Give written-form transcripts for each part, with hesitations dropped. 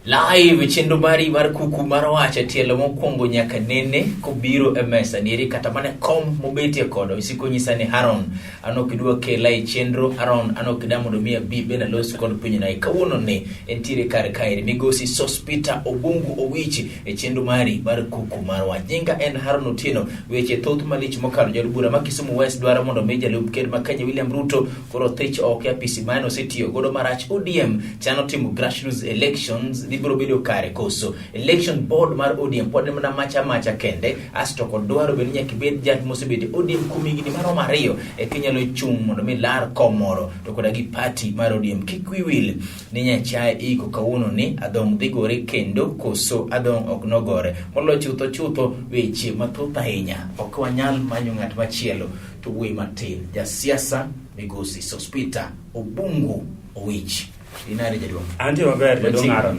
Live chenro mari mar kuku mar wacha tielo mokwongo nyaka nene kobiro e mesa nieri kata mane kom mobetie kodo isiko nyisa ni Haron anok idwa kela e chenro Haron anok idamo do mia bibe na los kod piny na kawuono ne entiere kar kairi migosi Sospita Obungu Owichi e chenro mari mar kuku mar wacha jinga en Haron Otieno weche thoth malich mokalo jalubura ma Kisumu West dwaro mondo meja lub ker ma Kenya William Ruto koro thich ok apisi mano setiyo godo marach ODM chano timo grassroots elections libro bedo kare koso election board mar ODM pod mana macha kende asto kod dwaro ben nyaka bed jat mosebede ODM kumigini maro mariyo e kinyalo chung mondo mi lar komoro to koda gi party mar ODM kikwiwil ni nyachae iko kawuono ni adong dhigore kendo koso adong ok nogore molo chutho weche mathoth ahinya ok wanyal manyo ng'at machielo to wuoyi matin jasiasa migosi Sospita Obungu Owichi inari jadwong anti maber jadwong Aaron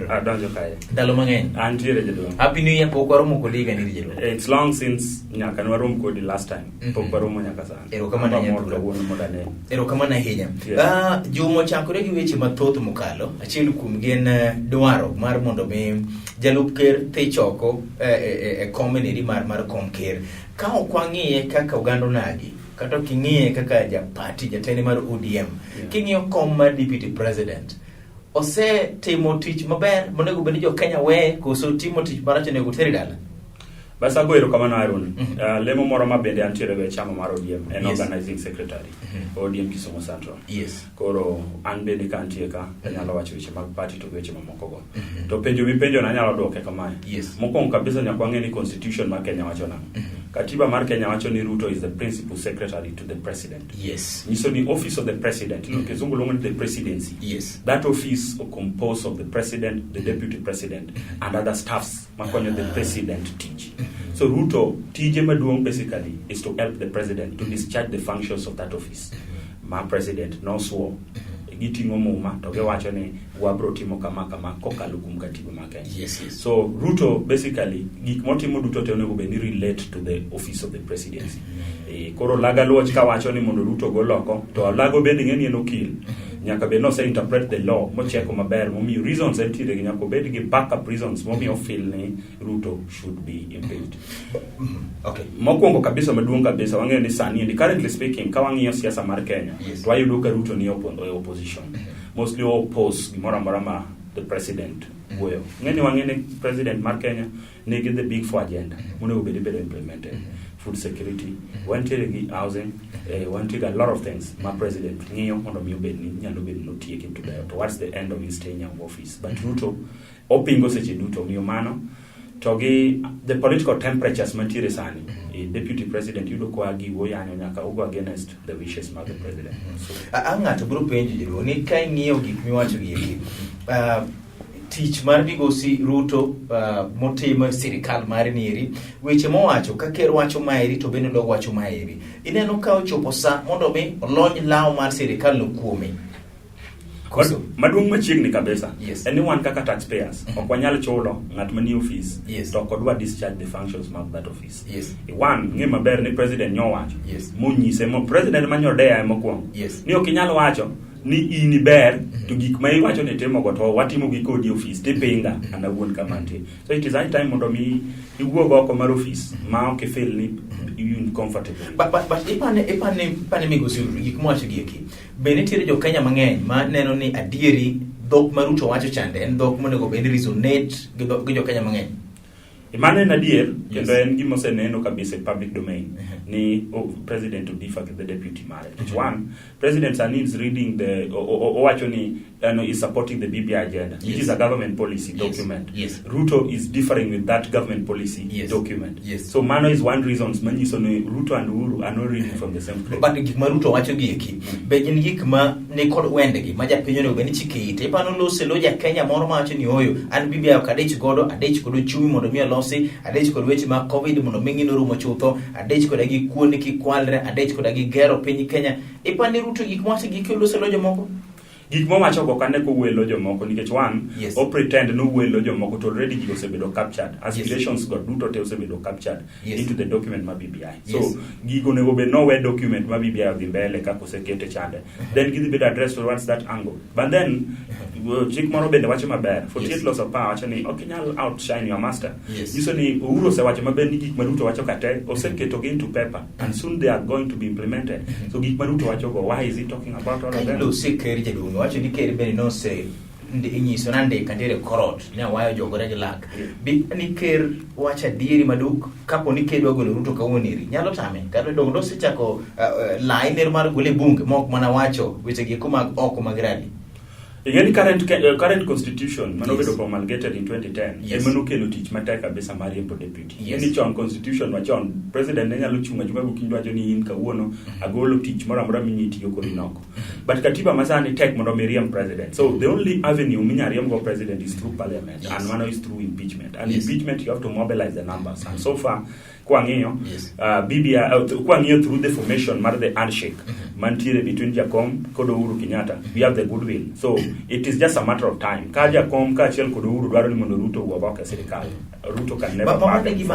adonjo kae ndalo mang'eny anti jadwong happy new year pok waromo koliga ni jadwong it's long since nyaka warom kodi last time pok waromo nyaka sana erokamana ahinya jumo chakore gi weche mathoth mokalo achiel kuom gen dwaro mar mondo mi jalup ker thichoko e komeneri mar kom ker ka okwang'iye kaka ogando nagi kata king'iye kaka party jatende mar ODM king'iyo kom mar deputy president ose timo tich maber monego bed jo Kenya we koso timo tich marach nego teri dala basa goero kamano Aaron lemo moro mabende antiere be chama mar ODM en organizing secretary ODM Kisumu Central koro an bende ka antie ka nyalo wacho weche mag party to weche mamoko go to penjo mi penjo na nyalo doke kamae mokwongo kabisa nyaka ng'e ni constitution mar Kenya wacho na Katiba mar Kenya wacho ni Ruto is the principal secretary to the president. So the office of the president, kizungu longo ni the presidency. That office is composed of the president, the deputy president, and other staffs. Makonyo the president teach. So Ruto, TJ maduong basically is to help the president to discharge the functions of that office. My president no swore. Gitingo muma to ge wacho ni wabro timo kama kokalo kum katiba ma Kenya. So Ruto basically gik motimo duto te onego be ni relate to the office of the presidency. Koro laga loch ka wacho ni mondo Ruto go loko to lago bende ng'eni en okil. Nyaka be no say interpret the law mocheko maber momi reasons entire gi nyaka bed gi backup reasons momi ofil ni Ruto should be impeached. Mokwongo kabisa maduong kabisa wang'e ni sani and currently speaking ka wang'iyo siasa mar Kenya to ayudo ka Ruto ni opposition mostly oppose gimoro amora the president wuoyo ng'eni wang'e ni president mar Kenya nigi the big four agenda monego bed implemented food security wanted gi housing wanted a lot of things my president ng'iyo mondo mi obed ni nyalo bed no tieke towards the end of his tenure of office but Ruto opingo seche duto miyo mano to gi the political temperatures mantiere sani deputy president yudo kwa gi woyanyo nyaka ugo against the wishes of the president ang'ato biro penjo jiro ni ka ng'iyo gik miwacho gi iki tich mar migosi Ruto motimo sirikal mar nieri weche mowacho ka ker wacho maeri to bende dogo wacho maeri ineno ka ochopo sa mondo mi olony law mar sirikal no kuome maduong machiegni kabisa anyone kaka taxpayers ok wanyal chulo ng'at manie office to kodwa discharge the functions of that office one ng'e maber ni president nyowacho monyise mo president manyodea mokwongo ni ok inyal wacho ni ini ber to gik ma iwacho ni timo go to watimo gi kodi office tipinga anawuon kamante so it is high time mondo mi iwuog oko mar office ma ok feel ni you comfortable but ipane migosi gik mwacho gi iki bende tiere jo Kenya mang'eny ma neno ni adieri dhok ma Ruto wacho chande en dhok monego bende resonate gi jo Kenya mang'eny imane na dier kendo en gimo se neno kabisa public domain ni president to differ with the deputy mare one president needs reading the wacho ni is supporting the BBI agenda which is a government policy document Ruto is differing with that government policy document so mano is one reasons manyiso ni Ruto and Uhuru are not reading from the same place but gik ma Ruto wacho gi eki be gin gik ma ne kod wende gi ma japinyo ne beni chikite pano lose loja Kenya moro ma wacho ni oyo an BBI kadech godo chumi mondo mi adech kod weche ma covid mondo mingi no rumo chutho adech kod gi kuone ki kwalre adech kod gi gero piny Kenya ipani Ruto gik mwacho gi kelo selo jomoko gik mowacho go kane ko welo jomoko nikech one o pretend no welo jomoko to already gigo osebedo captured aspirations go duto te osebedo captured into the document ma BBI so gigo nego be no we document ma BBI odhi mbele ka kosekete chande then gidhi bedo addressed towards that angle but then chik moro bende wacho maber 48 laws of power wacho ni okinyal outshine your master yiso ni Uhuru osewacho maber ni gik maduto wacho kate oseketo gi into paper and soon they are going to be implemented so gik maduto wacho go why is he talking about all of them lo sekeri jadungo wacho ni keri bende no se inyiso nande kantere korot ne wayo jogore gi lak bi ni ker wacha dieri maduk kapo ni kedwa golo Ruto kawoniri nyalo tame kata dongo se chako line mar gole bunge mok mana wacho weche gi kuma oko magradi Again, current constitution, manobedo promulgated in 2010, emano kelo tich matek kabisa mar yempo deputy. Any chon constitution machon, president ne nyalo chunga juma bukindu wacho ni in kawuono agolo tich moro amora minyitiyo kod inoko. But katiba masani tek mondo miriam president. So the only avenue minyariam go president is through parliament and one is through impeachment. And impeachment you have to mobilize the numbers. And so far Kuang'io, BBI, Kuang'io through the formation mar the handshake mantiere between Jakom kod Uhuru Kenyatta. We have the goodwill. So it is just a matter of time. Ka Jakom ka achiel kod Uhuru dwaro ni mondo Ruto owuok e sirikal. Ruto can never back. Manegi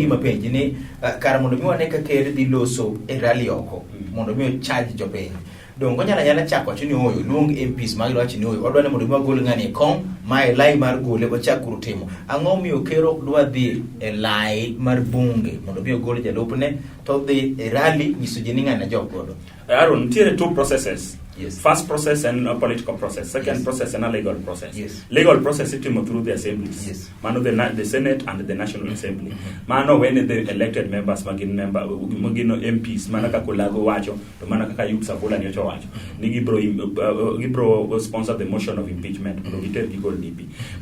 mapenji ni kara mondo mi wane ka ker dhi loso e rally oko mondo mi charge jopiny. Dongo nyala chako chini hoyo luong MPs magiro achini hoyo odwane mondo mi gol ngani kom mai lai mar gole go chakuru timo ang'o miyo kero dwa dhi e lai mar bunge mondo mi gol jalupne to dhi e rally nyiso jini ngana jogodo Aaron tiere two processes. First process and a political process. Second process and a legal process. Legal process is through the assemblies. Mano the Senate and the National Assembly. Mano when the elected members magino MPs manaka kulago wacho to manaka youth sabola nyocho wacho. Gibro sponsor the motion of impeachment.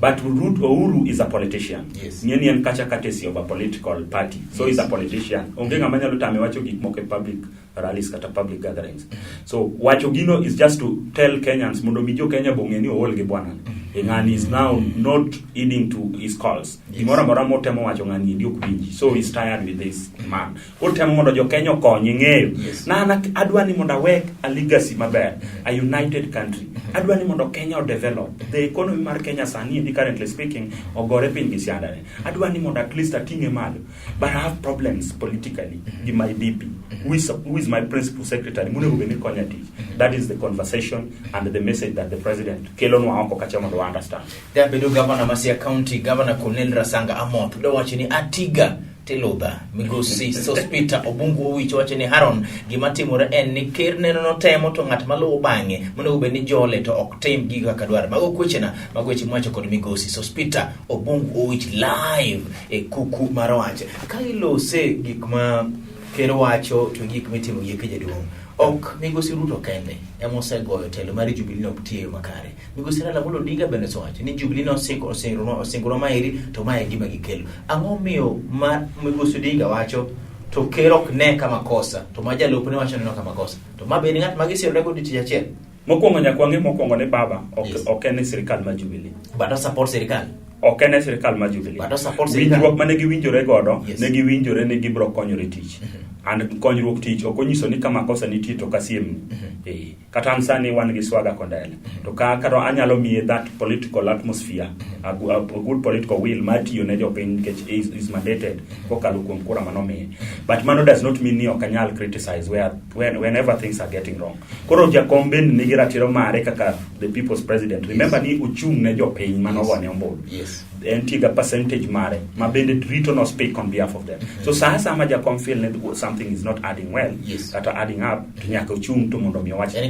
But Uhuru is a politician. Nyeni en kacha katesi of a political party. So he's a politician. Ongenga manya lutame wacho gikmoke public rallies kata public gatherings. So wacho gino is just to tell Kenyans mundo mijo Kenya bongeni owol gi bwana ngani is now not heeding to his calls imora mora motemo wacho ngani ndio kwinji so he's tired with this man otemo mondo jo Kenya konyi ngeyo na adwani mondo awek a legacy maber a united country adwani mondo Kenya develop the economy mar Kenya sani currently speaking ogore piny gi siandane adwani mondo at least atinge malo but I have problems politically with my DP who is my principal secretary munego beni konya tich. That is the conversation and the message that the president kelonwa oko kachama do understand. There bedo governor Masia County governor Cornel Rasanga Amot do wachini atiga teloda migosi sospita obungu wicho wachini Haron gimatimore en ni ker neno no temo to ngat maluwo bange mondo ubeni jole to ok tem giga kadwar mago kwechena magwechi mwacho kod migosi sospita obungu wich live e kuku marawache kailo se gikma ker wacho to gik mitimo yeke jaduong ok migosi Ruto kende emose goyo telo mari Jubilee no tie makare migosi Raila Amolo Odinga bende sowacho ni Jubilee no singoro mairi to mae gima gikelo ang'o miyo migosi Odinga wacho to ker ok ne kama kosa to majalupne wacho ni no kama kosa to mabe ni ngat magisiro go tich achiel mokwongo nyakwange mokwongo ne baba ok en sirikal ma Jubilee but support sirikal ok en sirikal ma Jubilee winjruok mane giwinjore godo ne giwinjore ne gibro konyore tich and konyruok tich ok onyiso ni kama kosa nitie to kasiem kata ansani wan gi swaga kondele to karo anyalo miye that political atmosphere a good political will matiyo ne jopiny which is mandated kokalo kuom kura manomiye but mano does not mean ni ok anyal criticize whenever things are getting wrong koro Jakombe nigi ratiro mare kaka the people's president remember ni uchung ne jopiny manowone ombulu entiga percentage mare ma bende Rito no speak on behalf of them so sasa ma Jakom feel that something is not adding well kata adding up nyaka uchung to mondo mi wache en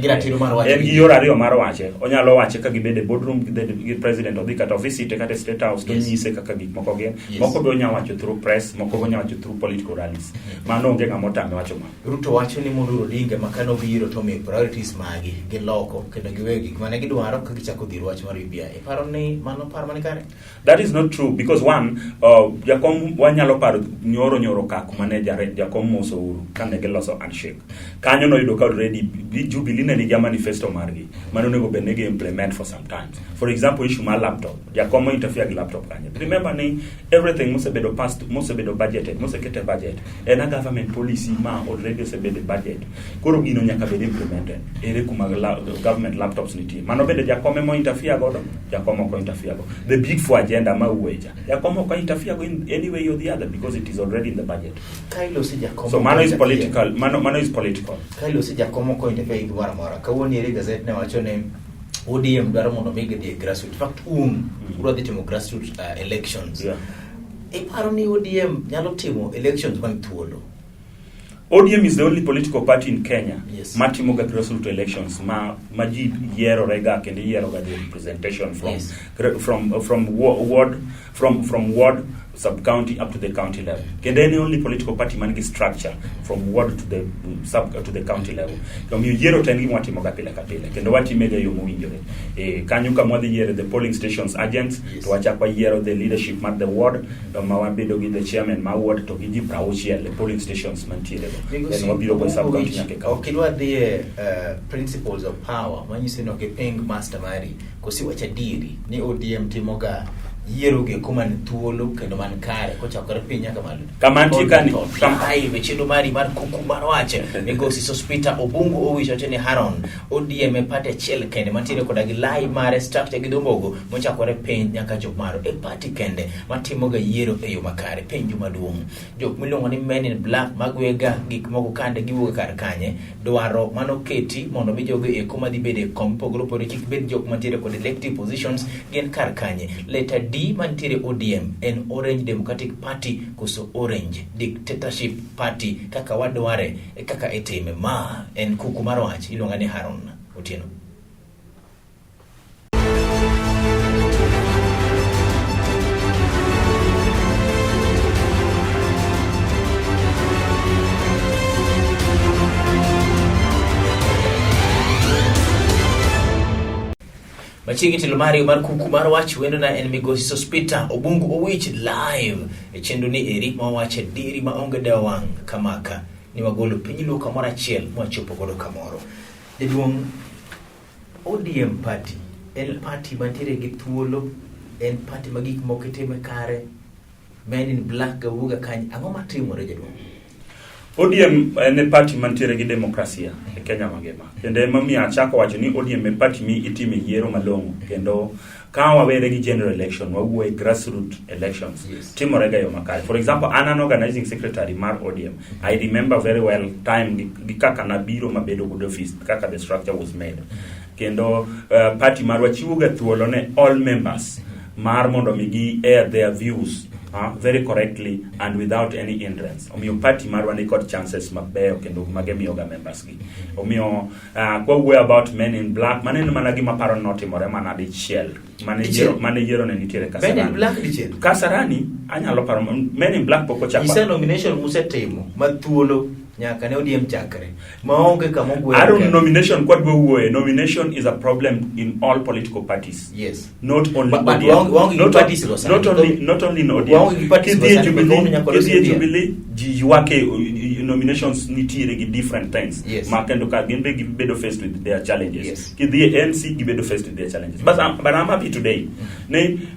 gi yora ariyo mar wache onyalo wache ka gibede boardroom gi president odhi kata office te kata state house to nyise kaka gik moko gen moko be onyalo wacho through press moko be onyalo wacho through political rallies mano onge ng'amotame wacho ma Ruto wacho ni mondo Odinga makano biro to me priorities magi gi loko kendo giwe gik mane gidwaro ka gichako dhiro wach mar BBI paro ni mano par mane kare that is not true because one, jakom wanyalo paro nyoro ka kuma ne jakom moso uru kane giloso handshake. Kanyo no yudo ka already Jubilee ne nigi manifesto margi. Mano nego be negi implement for some time. For example, issue my laptop. Jakom interfere gi laptop kanyo. Remember ni everything must be passed, must be budgeted, must get budget. And a government policy ma already se be budget. Koro gino nyaka be implemented. Ere kuma government laptops niti. Mano be jakom mo interfere godo, jakom ko interfere go. The big four agenda ma uweja. Jakom ko interfere go in any way or the other because it is already in the budget. Kailo si jakom. So mano is political. Mano is political. Kailo si jakom ko interfere gi mara mara. Kawoni ere gazette ne wacho ne ODM dwaro mondo mege di grassroots. In fact, uro di timo grassroots elections. Yeah. Paro ni ODM nyalo timo elections man thuolo. ODM is the only political party in Kenya. Yes. Matimo ga grassroots elections. Maji yero rega kende yero ga the representation from yes. from ward, sub-county up to the county level. Kende any only political party managi structure from ward to the to the county level. Kama yero tengi mwatimo ga pile kapile. Kende wati mega yo muinjore. Kanyuka mwadi yero the polling stations agents. Yes. To wachapa yero the leadership mat the ward. Mawabedo gi the chairman ma ward to giji prauchi the polling stations mantire. Okidwa the principles of power when you say no paying master mari kosi wacha diri ni ODM timoga yero ge kuma ni thuolo kendo man kare ko chakore pinya kamalo kamanti kani kamai wechedo mari mar kuku mar wache Migosi Sospita Obungu owicho tene Haron ODM e pate chiel kende mantire koda gi lai mare structure gi dombogo mochakore piny nyaka jok maro e party kende matimoga yiero e yo makare penjo maduong' jok miluongo ni Men in Black magwega gik moko kande giwuok kar kanye dwaro mano keti mondo mi jogo e kuma dhi bede kompogro pore kik bed jok mantire kod elective positions gen kar kanye letter D mantire ODM en Orange Democratic Party koso Orange Dictatorship Party kaka wadware kaka etime ma en kuku mar wach iluonga ni Haron Otieno. Machigi tilomari mar kuku mar wach wendo na en Migosi Sospita Obungu owich live e chendo ni eri ma wache diri ma onge dawang kamaka ni wagolo pinyilu kamora chiel mwachopo godo kamoro. Deduong ODM party en party mantire gi thuolo en party magik mokitime kare Men in Black gawuga kany ang'o matimore jaduong? ODM ne party mantiere gi demokrasia e Kenya mangima. Kendo mami achako wacho ni ODM e party mi itime yiero malong'o kendo ka wawere gi general election wawuoye grassroots elections. Yes. Timore ga yo makare. For example, an organizing secretary mar ODM. I remember very well time gi kaka nabiro mabedo good office kaka the structure was made. Kendo party mar wachiwo ga thuolo ne all members mar mondo mi gi air their views very correctly and without any hindrance. Omiyo party marwa ni kod chances mabeyo kendo magemiyo ga members gi. Omiyo kwa we about Men in Black manen managi maparo notimore mana dichiel. Mane yero ne nitiere Kasarani. Men in Black dichiel. Kasarani anyalo paro Men in Black poko chapa. Isa nomination musetimo mathuolo nyaka ne ODM chakre maonge kama gwe. I don't nomination kwa gwe. Nomination is a problem in all political parties. Yes. Not only but ODM. Not only in ODM. Kidhi Jubilee jiwake nominations nitiere gi different things. Yes. Makendo ka gimbe gibedo faced with their challenges. Yes. Kidhi NC gibedo faced with their challenges. But I'm happy today.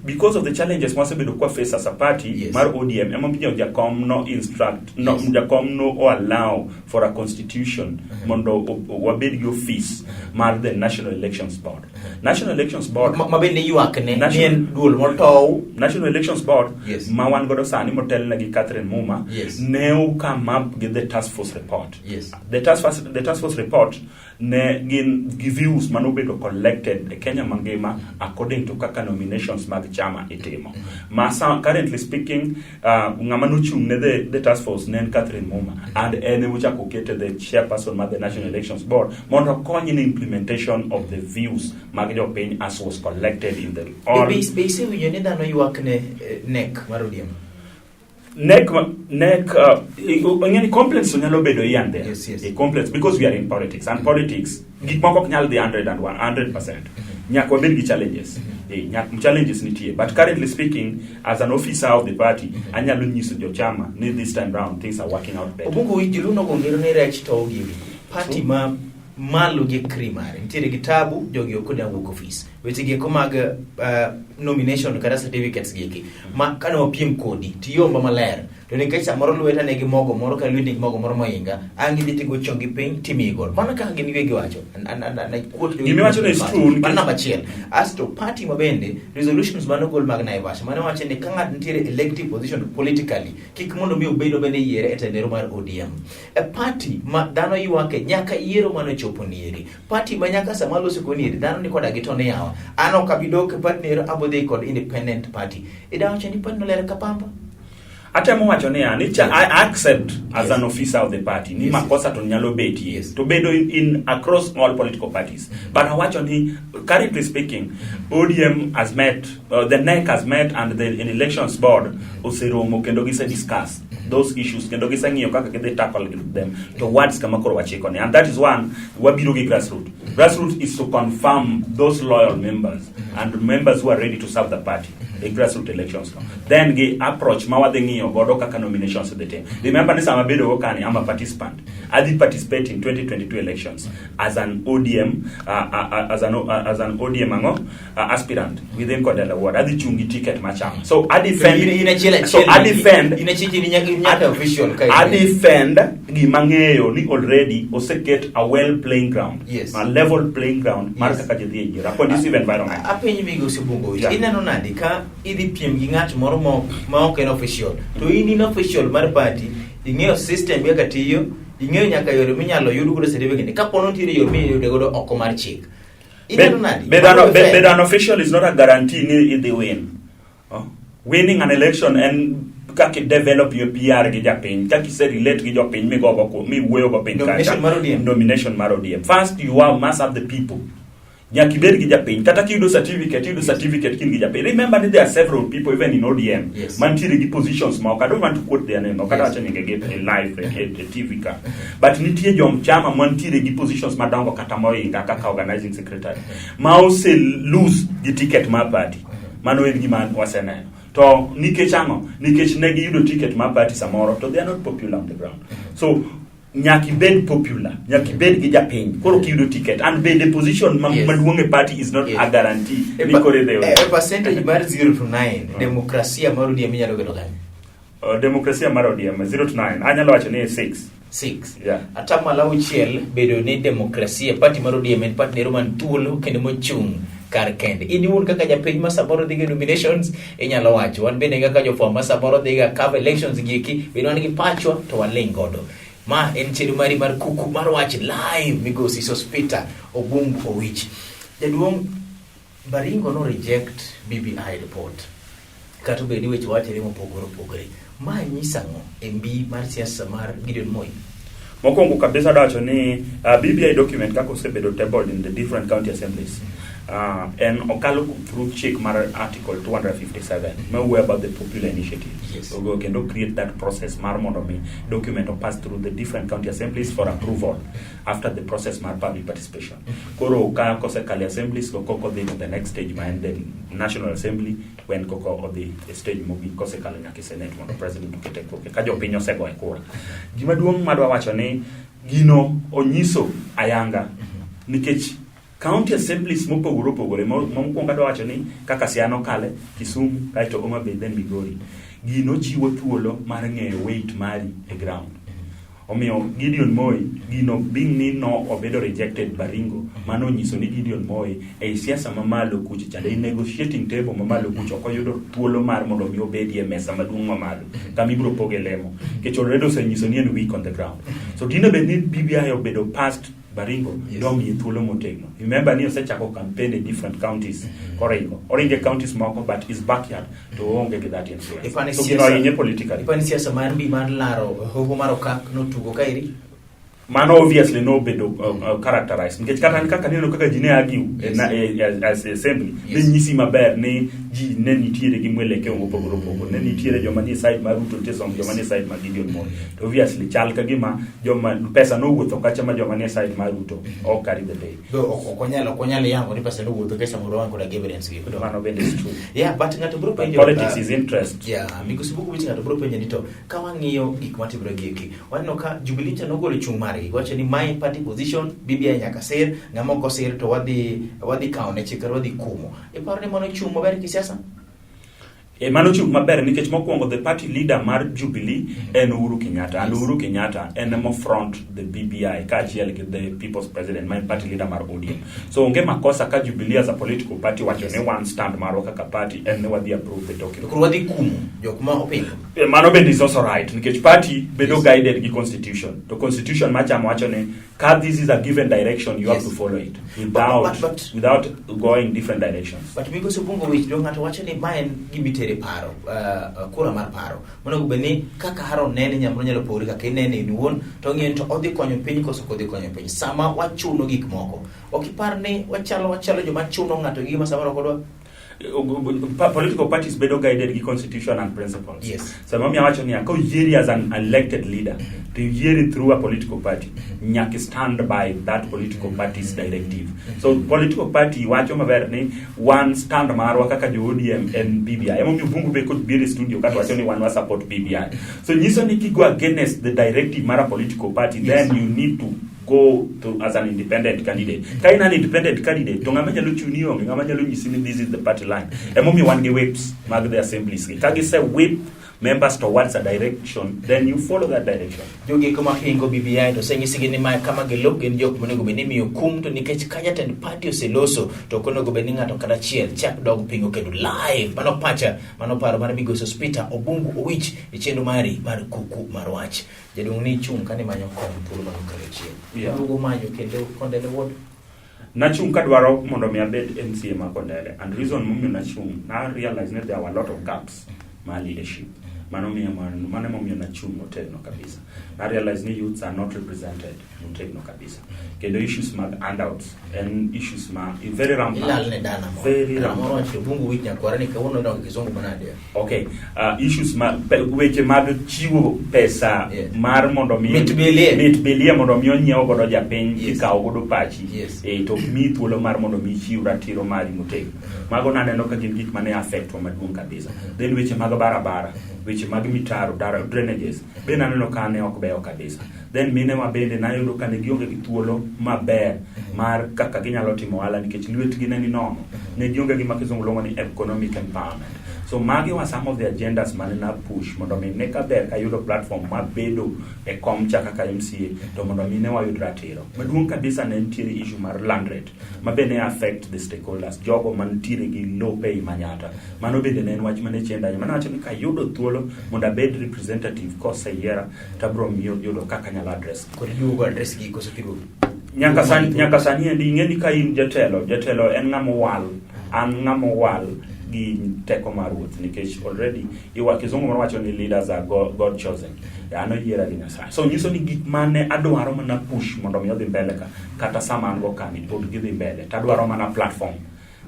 Because of the challenges wasebedo kwa face as a party, yes. Mar ODM emomiyo jakom no instruct no yes. Jakom no allow for a constitution mondo wabed gi office mar the National Elections Board. National Elections Board mabende yuak ne nien duol motow National Elections Board yes. Ma wan godo sani motel na gi Catherine Muma yes. ne come up with the task force report. Yes. The task force report ne gin views manobedo collected e Kenya mangima according to kaka nominations mag chama itimo. Masa currently speaking ngama no chung ne the task force ne Catherine Muma and ene which akokete the chairperson of the National Elections Board mondo konyi in implementation of the views mag jopiny as was collected in the all be say we need no yuak ne neck marodium neck any complaints onyalo bedo yan there. Yes. A complaints because we are in politics and politics gik moko nyal di 100%. nyaka wabed gi challenges. Challenges nitie, but currently speaking, as an officer of the party, anyalo nyiso jochama ni this time round things are working out better. Obugo ijiluno gongero ne rech to gi party ma malo gi krimare nitiere kitabu jogi okoda wuok office weche gi mag nomination kata certificates gi ma kana opiem kodi tiyomba maler to nikech samoro lweta ne gi mogo moro ka lweti mogo moro moinga angi dhi go chongi piny timigo mana ka gin wegi wacho na quote gimi wacho ne true mana number 1 as to party mabende resolutions mano gol mag Naivasha mana wacho ni ka ng'at nitiere elective position politically kik mondo mi obedo bende yiere e tendero mar ODM a party ma dhano ywake nyaka yiero mano chopo nieri party ma nyaka samalo siko nieri dhano ni koda gitone yawa ano kabidok partner abodhi kod independent party idawacho ni partner lere kapamba atemo wacho ni I accept as an officer of the party ni makosa to nyalo beti to bedo in across all political parties but I wacho ni currently speaking ODM has met the NEC has met and the elections board oseromo kendo gise discuss those issues kendo gise ngiyo kaka they tackle them towards kama koro wachiko ni and that is one wabiro gi grassroots is to confirm those loyal members and members who are ready to serve the party the grassroots elections then the approach mawadhi ngiyo godo kaka nominations of the team remember ni sama bedo wokani I'm a participant I did participate in 2022 elections as an ODM as an ODM aspirant within Kodela ward I did chungi ticket macham so I defend I defend gimangeyo ni already oseket a well playing ground a level playing ground mar kaka jedhi ejira conducive environment apenyi migo sibungo ineno nadi ka idhi piem gi ng'at moro ma ok en official to in official mar party ing'eyo system kaka tiyo ing'eyo nyaka yore minyalo yud godo certificate ka pono ntiere yore miyude godo oko mar chik ineno nadi but an official is not a guarantee ni they win winning an election and kaki develop your PR gi japiny kaki se relate gi jopiny mi gogo ko mi wuoyo go piny nomination mar ODM first you must have the people nyaki bed gi japiny kata kido certificate kin gi japiny remember that there are several people even in ODM mantiere gi positions ma I don't want to quote their name kata acha ningege live TV ka but nitie jom chama mantiere gi positions madongo kata moinga kaka organizing secretary ma ose lose gi ticket ma party mano en gima waseneno to nikech ne giyudo ticket ma party samoro to they are not popular on the ground so nyaki bed popular nyaki bed gi japiny koro kiyudo ticket and be the position maduong e party is not a guarantee ni kore dewe percentage mar 0 to 9 demokrasia mar ODM nyalo bedo gani demokrasia mar ODM 0 to 9 anyalo wacho ni 6 atamalo auchiel bedo ni demokrasia party mar ODM en party nero man thuolo kendo mochung kar kende iniun kaka japiny ma saboro dhiga nominations inyalo wacho wan bende kaka jofwambo ma saboro dhiga cover elections gieki bende wan gi pachwa to waling godo ma en chenro mari mar kuku mar wach live migosi Sospita Ogungu Owich jaduong Baringo no reject BBI report kata bedi weche wachre mopogore ma nyisango mbi mar siasa mar Gideon Moi mokongo kabisa dacho ni BBI document kako osebedo tabled in the different county assemblies and okalo through check mar article 257 may about the popular initiative so go can create that process mar mondo me document or pass through the different county assemblies for approval after the process mar public participation koro ka kosekali assemblies go koko to the next stage and the national assembly when koko or the stage mobi kosekali nyaka senate mondo president okete koke ka jopiny osego e kura gima duong madwa wacho ni gino onyiso ayanga nikech county assemblies mopogore mokwongo adwa wacho ni kaka Siano kale Kisumu kaito Homa Bay then Migori gino chiwo thuolo mar ng'eyo weight mari e ground omiyo Gideon Moi gino being ni no obedo rejected Baringo mano nyiso ni Gideon Moi e siasa mamalo kucho chande in negotiating table mamalo kucho koyudo thuolo mar mondo mi obedie mesa maduong' mamalo kama ibro poge lemo kecho redo se nyiso ni en weak on the ground so dino be ni BBI obedo past Baringo dom yi thuolo motegno remember ni osechako campaign in different counties korego oringe counties moko but is backyard to onge gi that influence so gino inye politically ipani siasa mar bi mar laro hoho mar okak no tugo kairi mano obviously no bedo characterized nikech kata ni kaka neno kaka ji ne agiu as assembly ne nyisi maber ni ji ne nitiere gi mwelekeo mopogore opogore, ne nitiere joma ni side mar Ruto Tesom, joma ni side mar Gideon Moi, to obviously chal ka gima joma pesa no wuotho kacha ma joma ni side mar Ruto all carry the day. Okonyalo yango ni pesa no wuotho kesa moro wangu da evidence gi. Mano bende is true. Yeah, but ngato bro penjo politics is interest. Yeah, because buku bichi ngato bro penjo ni to ka wang'iyo gik matibro gi waneno ka Jubilee no golo chung mari wacho ni my party position BBI nyaka ser ngamo ko ser to wadhi kawo ne chikar wadhi kumo e paro ni mono chung maber ki siasa mano chung maber nikech mokwongo the party leader mar Jubilee en Uhuru Kenyatta, and Uhuru Kenyatta en emo front the BBI kaachiel gi the people's president, my party leader mar ODM. So onge makosa ka Jubilee as a political party wacho ne one stand maro kaka party en ne wadhi approve the document. Kuro wadhi kumo jok ma opingo. Mano bende is also right nikech party bedo guided gi constitution. To constitution machamo wacho ne ka this is a given direction you have to follow it without going different directions. But because ubungo which do ngato wacho ni maen gimitere paro kura mar paro mono gubeni kaka haro nene nyamro nyalo pori kaka nene inuon to ngien to odhi konyo piny koso kodhi konyo piny sama wachuno gik moko okipar ni wachalo joma chuno ngato gi ma samaro kodwa. Political parties bedo guided gi constitution and principles. Yes. So mami awacho ni ako yeri as an elected leader to yeri through a political party nyaki stand by that political party's directive. So political party wacho maber ni one stand marwa kaka jo ODM and BBI emo bungu be could be studio kata wacho ni one wa support BBI. So nyiso ni kigo against the directive mara political party, yes, then you need to go to as an independent candidate. Kaina an independent candidate to ngama nyalo chuni onge, ngama nyalo nyisi ni this is the party line. Emo mi wan ge whips mag the assemblies. Kagi say whip members towards a direction, then you follow that direction. Jogi kama hingo BBI to sengi sigini mai kama gelok gen jok monego beni miyo kum to nikech kanya ten party oseloso to konego beni ngato kada chiel chak dog pingo kedu live mano pacha mano paro mar bigo hospital obungu owich e chendo mari mar kuku mar wach jadong ni chung kane manyo kom puro mano kare chiel. Yeah. Ugo manyo kendo kondele ward nachung kadwaro mondo mi abed MCA ma Kondele, and reason mumyo nachung na realize that there were a lot of gaps my leadership. Mano momyo nachung motegno kabisa. I realize ni youths are not represented motegno kabisa. Kendo issues mag handouts and issues ma very rampant. Very rampant. Bungu wiki nyakwara ka wono ndo kizungu manade. Okay, issues ma weche mag chiwo pesa, yeah, mar mondo mi mitbelie mondo mi onyiew godo japiny, yes, ikaw godo pachi, yes, to mi thuolo mar mondo mi chiw ratiro mari motegno. Mago naneno ka gin gik mane affect wa maduong kabisa. Then weche mag barabara, weche mag mitaro, drainages, be naneno ka ne ok beyo kabisa. Then mine ma bende nayudo ka ne gionge gi thuolo maber mar kaka ginyalo timo ohala nikech lwetgi ne ni nono. Ne gionge gi makizungu luongo ni economic empowerment. So magi were some of the agendas mane na push mondo mi ne ka ber ka yudo platform ma bedo e kom cha kaka MCA to mondo mi ne wayud ratiro. Maduong kabisa ne nitiere issue mar land rate ma bende affect the stakeholders, jogo mantiere gi lope i Manyata. Mano bende ne en wach mane chenda mane wacho ni ka yudo thuolo mondo abed representative kose yiera tabro mi yudo kaka nyalo address. Kod yugo address gi koso kigo. Nyaka sani endi ngeni ka in jatelo en ngamo wal, an ngamo wal gi teko mar wuoth nikech already iwa kizungu mar wacho ni leaders are God chosen. Ano yiera gi Nyasaye. So nyiso ni gik mane adwaro mana push mondo mi odhi mbele kata sama an go kani pod gidhi mbele. Tadwaro mana platform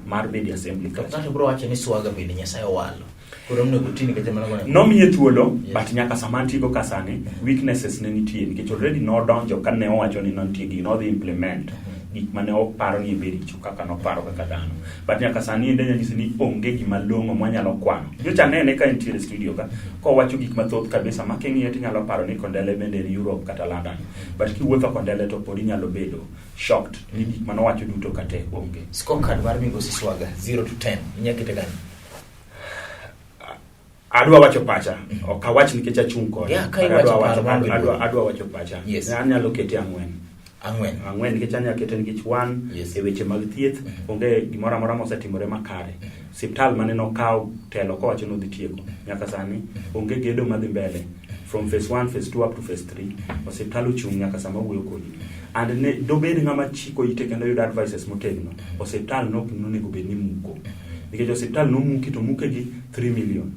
mar bedi assembly. Kata bro wacho ni swaga bedi Nyasaye walo. Koro mno kutini kacha mana no miye thuolo, yes, but nyaka sama antigo kasani weaknesses ne nitie nikech already no donjo kan ne owacho ni non tiegi no dhi implement gik mane oparo ni beri kaka no paro kaka dhano, but nyaka sani ende nyisi ni onge gima longo mwanyalo kwano. Nyocha nene ka intiere studio ka ko wacho gik mathoth kabisa makeng'iye tinyalo paro ni Kondele bende ni Europe kata London, but kiwuotho Kondele to podi nyalo bedo shocked ni gik mane wacho duto kate onge. Scorecard mar Migosi Swaga 0 to 10 inyakete gani? Adwa wacho pacha, ok awach nikech achung' kode. Yeah, adwa wacho pacha. Yes. Anyalo kete ang'wen nikech anyalo kete nikech one, yes, e weche mag thieth onge gimoro amora mosetimore makare. Siptal mane no kaw telo ko wacho no dhi tieko nyaka sani onge gedo madhi mbele from phase 1 phase 2 up to phase 3. Osiptal ochung' nyaka sama wuoyo kodi. And ne do bed ngama chiko ite kendo yudo advices motegno. Osiptal no nego bed ni muko. Nikech osiptal no muki to muke gi 3 million.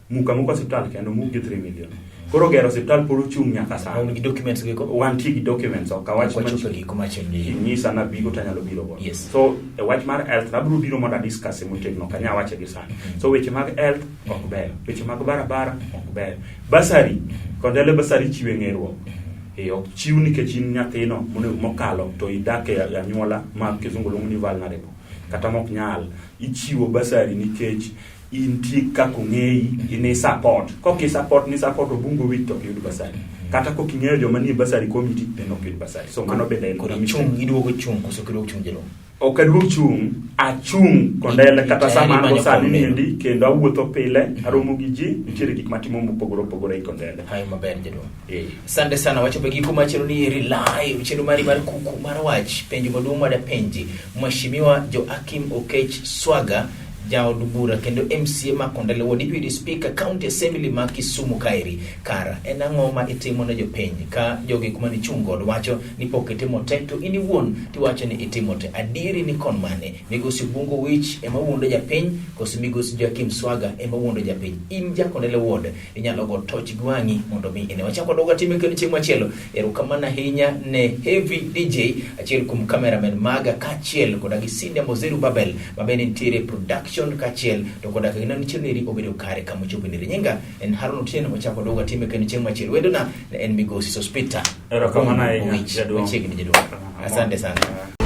muka hospital kendo mugi 3 million. Koro gero hospital puro chung nyaka sana. Wan gi documents go. Wan ti gi documents ok wach mangi kuma chimni. Nyisa na bigo tanyalo biro go. Yes. So e wach mar health na biro biro mondo discuss motegno kanya wache gi sana. So weche mag health ok ber. Weche mag barabara ok ber. Basari kondele basari chiwe ng'eruok. Ok chiw nikech in nyathino mokalo to idake ya nyuola ma kizungu luongo ni vulnerable. Kata mok nyal ichiwo basari nikech inti kako ng'ei ini support. Koki support ni support obungo wito kiyud basari. Kata koki ng'eyo joma ni basari committee then ok yud basari. So mano bende en kod chung iduogo chung koso kiduogo chung jelo. Ok aduog chung, achung kondele kata sama an sani niendi kendo awuotho pile aromo gi ji nitiere gik matimo mopogore kondele. Hayo maber jelo. Asante sana wachope giko machero ni rely chendo mari mar kuku mar wach penjo maduong' mada penji Mheshimiwa Joakim Okech Swaga jaod bura kendo MCA makondele wo deputy speaker county assembly ma Kisumu Kairi kara en ang'o ma itimo ne jopenj ka jogi kuma ni chungo wacho ni pok itimo tek to ini wuon ti wacho ni itimo te adiri ni kon mane migosi bungo wich ema wuondo japiny koso migosi Joakim Swaga ema wuondo japiny in jakondele ward inyalo go toch gwangi mondo mi ene wachako doga time kendo chieng' machielo erokamana hinya ne Heavy DJ achiel kum cameraman maga kachiel koda gi Cindy Mozeru Babel mabene ntiere production kachiel to koda kagina nichoneri obedo kare kama chopo ni nyinga en Harun Otieno machako doga time kendo chieng' machielo wedona en migosi Sospita erokamana hinya jadwa asante sana.